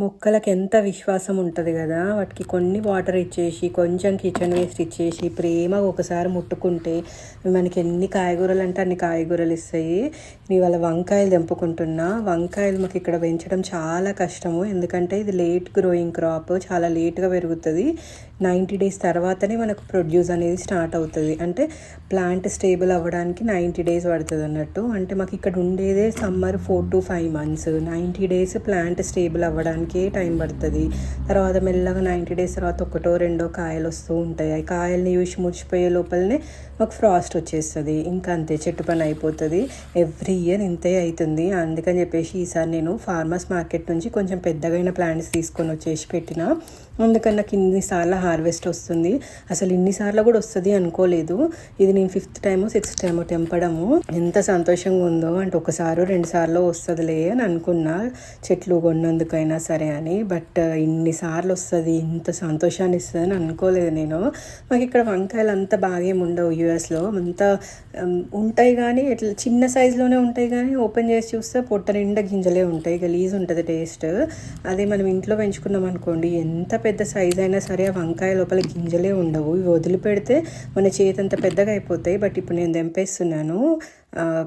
మొక్కలకి ఎంత విశ్వాసం ఉంటుంది కదా, వాటికి కొన్ని వాటర్ ఇచ్చేసి కొంచెం కిచెన్ వేస్ట్ ఇచ్చేసి ప్రేమగా ఒకసారి ముట్టుకుంటే మనకి ఎన్ని కాయగూరలు అంటే అన్ని కాయగూరలు ఇస్తాయి. నేను ఇవాళ వంకాయలు తెంపుకుంటున్నా. వంకాయలు మాకు ఇక్కడ పెంచడం చాలా కష్టము, ఎందుకంటే ఇది లేట్ గ్రోయింగ్ క్రాప్, చాలా లేట్గా పెరుగుతుంది. 90 days తర్వాతనే మనకు ప్రొడ్యూస్ అనేది స్టార్ట్ అవుతుంది. అంటే ప్లాంట్ స్టేబుల్ అవ్వడానికి 90 days పడుతుంది అన్నట్టు. అంటే మాకు ఇక్కడ ఉండేదే summer 4 to 5 months. 90 days plant stable అవ్వడానికి టైం పడుతుంది. తర్వాత మెల్లగా 90 days తర్వాత ఒకటో రెండో కాయలు వస్తూ ఉంటాయి. ఆ కాయల్ని చూసి ముడిచిపోయే లోపలనే మాకు ఫ్రాస్ట్ వచ్చేస్తుంది. ఇంకా అంతే, చెట్టు పని అయిపోతుంది. ఎవ్రీ ఇయర్ ఇంతే అవుతుంది. అందుకని చెప్పేసి ఈసారి నేను ఫార్మర్స్ మార్కెట్ నుంచి కొంచెం పెద్దగైన ప్లాంట్స్ తీసుకొని వచ్చేసి పెట్టిన. అందుకని నాకు ఇన్నిసార్లు హార్వెస్ట్ వస్తుంది. అసలు ఇన్నిసార్లు కూడా వస్తుంది అనుకోలేదు. ఇది నేను 5th time 6th time తెంపడము. ఎంత సంతోషంగా ఉందో, అంటే ఒకసారి 2 సార్లు వస్తుందిలే అని అనుకున్నా చెట్లు కొన్నందుకైనా సరే అని. బట్ ఇన్నిసార్లు వస్తుంది, ఇంత సంతోషాన్ని ఇస్తుంది అని అనుకోలేదు నేను. మాకు ఇక్కడ వంకాయలు అంత బాగా ఉండవు. యూఎస్లో అంతా ఉంటాయి కానీ ఇట్లా చిన్న సైజులోనే ఉంటాయి, కానీ ఓపెన్ చేసి చూస్తే పొట్ట నిండా గింజలే ఉంటాయి. గలీజ్ ఉంటుంది టేస్ట్. అదే మనం ఇంట్లో పెంచుకున్నాం అనుకోండి, ఎంత పెద్ద సైజ్ అయినా సరే ఆ వంకాయ లోపల గింజలే ఉండవు. ఇవి వదిలిపెడితే మన చేతి అంత పెద్దగా అయిపోతాయి. బట్ ఇప్పుడు నేను తెంపేస్తున్నాను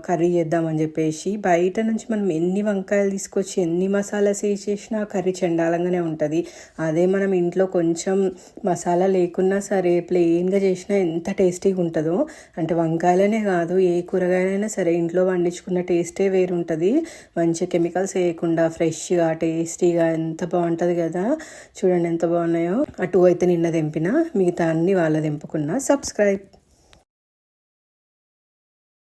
కర్రీ చేద్దామని చెప్పేసి. బయట నుంచి మనం ఎన్ని వంకాయలు తీసుకొచ్చి ఎన్ని మసాలాస్ వేసేసినా కర్రీ చండాలంగానే ఉంటుంది. అదే మనం ఇంట్లో కొంచెం మసాలా లేకున్నా సరే ప్లెయిన్గా చేసినా ఎంత టేస్టీగా ఉంటుందో. అంటే వంకాయలనే కాదు, ఏ కూరగాయలైనా సరే ఇంట్లో వండించుకున్న టేస్టే వేరుంటుంది. మంచి కెమికల్స్ వేయకుండా ఫ్రెష్గా టేస్టీగా ఎంత బాగుంటుంది కదా. చూడండి ఎంత బాగున్నాయో. అటు అయితే నిన్న తెంపిన, మిగతా అన్ని వాళ్ళ తెంపుకున్నా. సబ్స్క్రైబ్.